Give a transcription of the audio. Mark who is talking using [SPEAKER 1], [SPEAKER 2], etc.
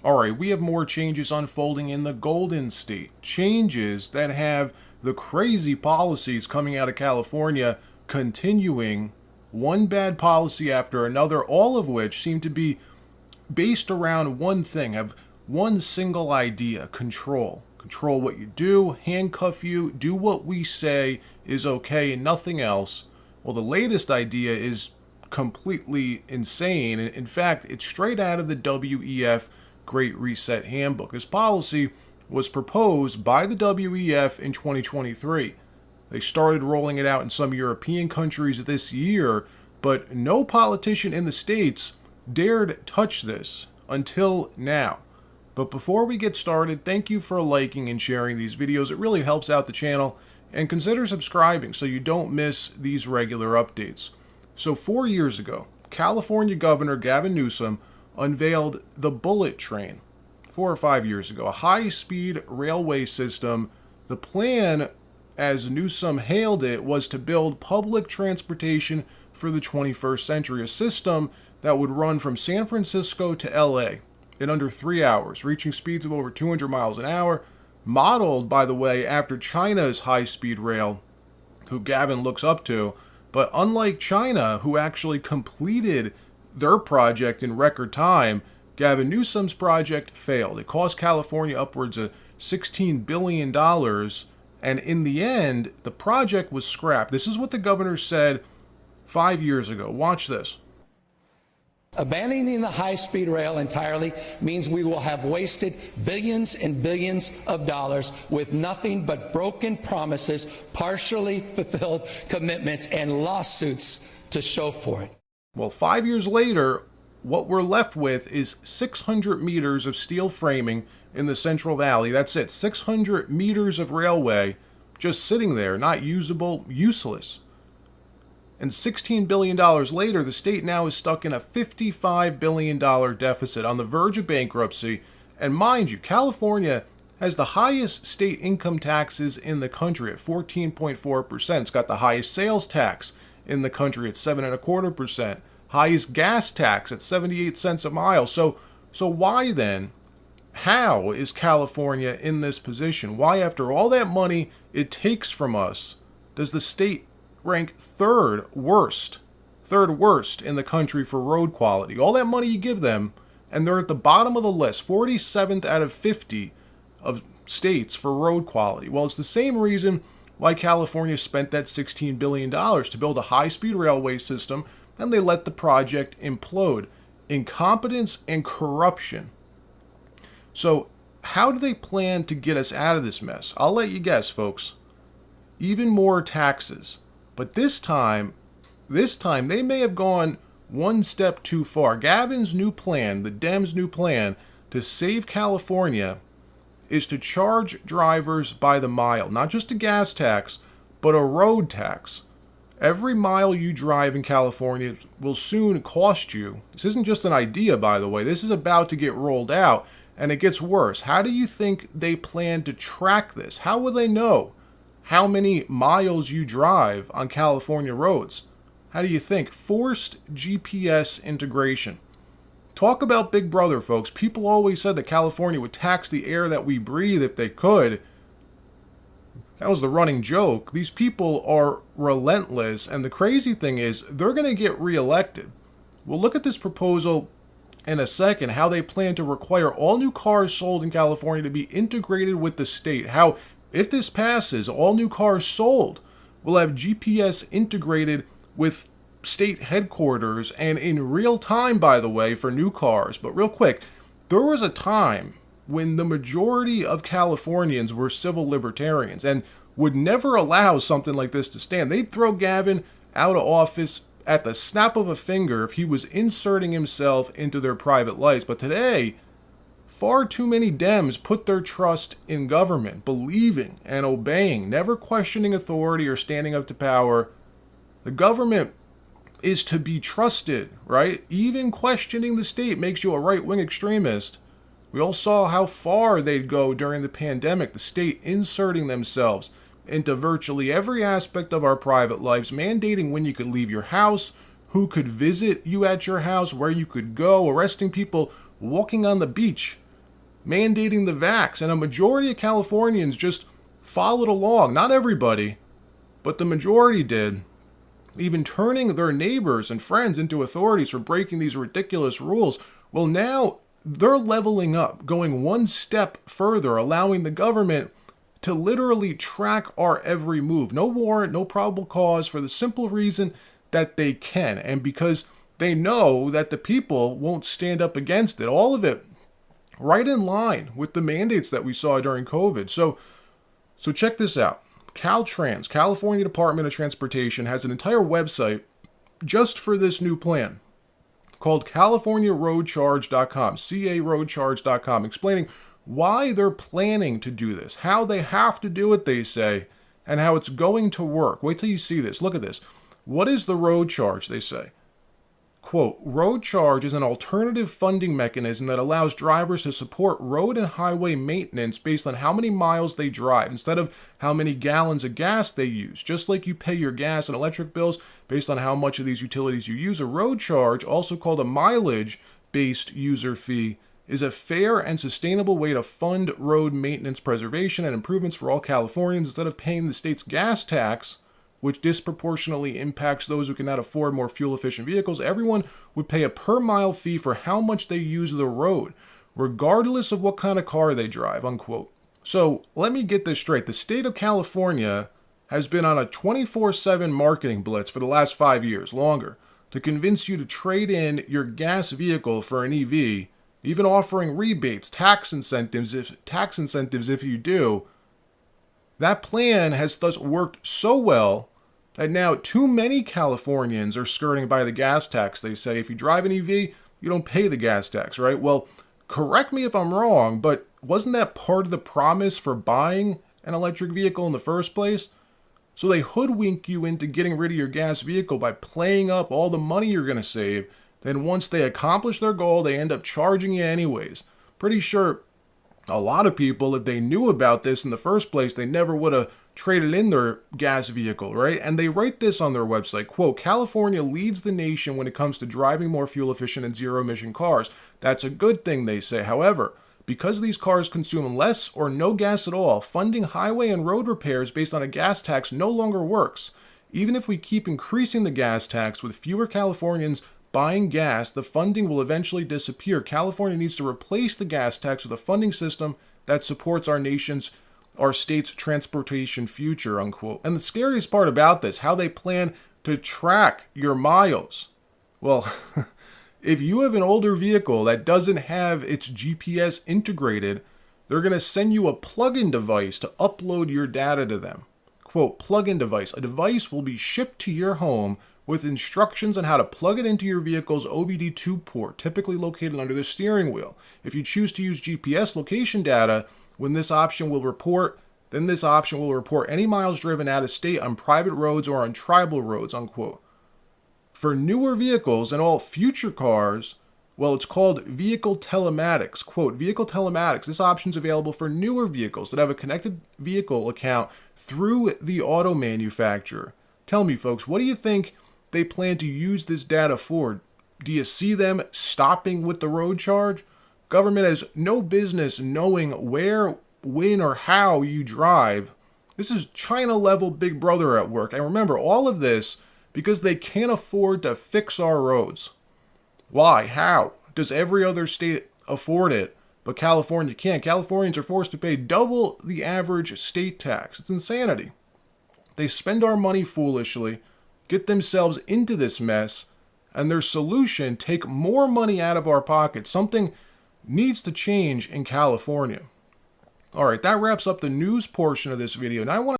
[SPEAKER 1] All right, we have more changes unfolding in the Golden State. Changes that have the crazy policies coming out of California continuing one bad policy after another, all of which seem to be based around one thing, have one single idea: control. Control what you do, handcuff you, do what we say is okay and nothing else. Well, the latest idea is completely insane. In fact, it's straight out of the WEF Great Reset Handbook. This policy was proposed by the WEF in 2023. They started rolling it out in some European countries this year, but no politician in the States dared touch this until now. But before we get started, thank you for liking and sharing these videos. It really helps out the channel. And consider subscribing so you don't miss these regular updates. So 4 years ago, California Governor Gavin Newsom unveiled the bullet train. 4 or 5 years ago, a high-speed railway system. The plan, as Newsom hailed it, was to build public transportation for the 21st century, a system that would run from San Francisco to LA in under 3 hours, reaching speeds of over 200 miles an hour, modeled, by the way, after China's high-speed rail, who Gavin looks up to. But unlike China, who actually completed their project in record time, Gavin Newsom's project failed. It cost California upwards of $16 billion, and in the end, the project was scrapped. This is what the governor said 5 years ago. Watch this.
[SPEAKER 2] Abandoning the high-speed rail entirely means we will have wasted billions and billions of dollars with nothing but broken promises, partially fulfilled commitments, and lawsuits to show for it.
[SPEAKER 1] Well, 5 years later, what we're left with is 600 meters of steel framing in the Central Valley. That's it, 600 meters of railway just sitting there, not usable, useless. And $16 billion later, the state now is stuck in a $55 billion deficit, on the verge of bankruptcy. And mind you, California has the highest state income taxes in the country at 14.4%. It's got the highest sales tax in the country at 7.25%. Highest gas tax at 78 cents a mile. So why then, how is California in this position? Why, after all that money it takes from us, does the state rank third worst in the country for road quality? All that money you give them, and they're at the bottom of the list, 47th out of 50 of states for road quality. Well, it's the same reason why California spent that $16 billion to build a high-speed railway system, and they let the project implode. Incompetence and corruption. So how do they plan to get us out of this mess? I'll let you guess, folks. Even more taxes. But this time they may have gone one step too far. Gavin's new plan, the Dems' new plan to save California, is to charge drivers by the mile. Not just a gas tax, but a road tax. Every mile you drive in California will soon cost you. This isn't just an idea, by the way. This is about to get rolled out, and it gets worse. How do you think they plan to track this? How will they know how many miles you drive on California roads? How do you think? Forced GPS integration. Talk about Big Brother, folks. People always said that California would tax the air that we breathe if they could. That was the running joke. These people are relentless, and the crazy thing is they're going to get reelected. We'll look at this proposal in a second, how they plan to require all new cars sold in California to be integrated with the state. How, if this passes, all new cars sold will have GPS integrated with state headquarters and in real time, by the way, for new cars. But real quick, there was a time when the majority of Californians were civil libertarians and would never allow something like this to stand. They'd throw Gavin out of office at the snap of a finger if he was inserting himself into their private lives. But today, far too many Dems put their trust in government, believing and obeying, never questioning authority or standing up to power. The government is to be trusted, right? Even questioning the state makes you a right-wing extremist. We all saw how far they'd go during the pandemic, the state inserting themselves into virtually every aspect of our private lives, mandating when you could leave your house, who could visit you at your house, where you could go, arresting people walking on the beach mandating the vax, and a majority of Californians just followed along. Not everybody, but the majority did, even turning their neighbors and friends into authorities for breaking these ridiculous rules. Well, now they're leveling up, going one step further, allowing the government to literally track our every move. No warrant, no probable cause, for the simple reason that they can, and because they know that the people won't stand up against it. All of it right in line with the mandates that we saw during COVID. So check this out. Caltrans, California Department of Transportation, has an entire website just for this new plan called CaliforniaRoadCharge.com, CARoadCharge.com, explaining why they're planning to do this, how they have to do it, they say, and how it's going to work. Wait till you see this. Look at this. What is the road charge, they say? Quote, road charge is an alternative funding mechanism that allows drivers to support road and highway maintenance based on how many miles they drive instead of how many gallons of gas they use. Just like you pay your gas and electric bills based on how much of these utilities you use, a road charge, also called a mileage-based user fee, is a fair and sustainable way to fund road maintenance, preservation, and improvements for all Californians instead of paying the state's gas tax, which disproportionately impacts those who cannot afford more fuel-efficient vehicles. Everyone would pay a per-mile fee for how much they use the road, regardless of what kind of car they drive, unquote. So let me get this straight. The state of California has been on a 24/7 marketing blitz for the last 5 years, longer, to convince you to trade in your gas vehicle for an EV, even offering rebates, tax incentives if you do. That plan has thus worked so well that now too many Californians are skirting by the gas tax. They say if you drive an EV, you don't pay the gas tax, right? Well, correct me if I'm wrong, but wasn't that part of the promise for buying an electric vehicle in the first place? So they hoodwink you into getting rid of your gas vehicle by playing up all the money you're going to save. Then once they accomplish their goal, they end up charging you anyways. Pretty sure a lot of people, if they knew about this in the first place, they never would have traded in their gas vehicle, right? And they write this on their website, quote, California leads the nation when it comes to driving more fuel-efficient and zero-emission cars. That's a good thing, they say. However, because these cars consume less or no gas at all, funding highway and road repairs based on a gas tax no longer works. Even if we keep increasing the gas tax with fewer Californians buying gas, the funding will eventually disappear. California needs to replace the gas tax with a funding system that supports our state's transportation future, unquote. And the scariest part about this, how they plan to track your miles. Well, if you have an older vehicle that doesn't have its GPS integrated, they're going to send you a plug-in device to upload your data to them. Quote, plug-in device. A device will be shipped to your home with instructions on how to plug it into your vehicle's OBD2 port, typically located under the steering wheel. If you choose to use GPS location data, this option will report any miles driven out of state on private roads or on tribal roads, unquote. For newer vehicles and all future cars, well, it's called vehicle telematics. Quote, vehicle telematics. This option is available for newer vehicles that have a connected vehicle account through the auto manufacturer. Tell me, folks, what do you think they plan to use this data for? Do you see them stopping with the road charge? Government has no business knowing where, when, or how you drive. This is China-level Big Brother at work. And remember, all of this because they can't afford to fix our roads. Why? How? Does every other state afford it, but California can't? Californians are forced to pay double the average state tax. It's insanity. They spend our money foolishly, get themselves into this mess, and their solution, take more money out of our pockets. Something needs to change in California. All right, that wraps up the news portion of this video. Now I want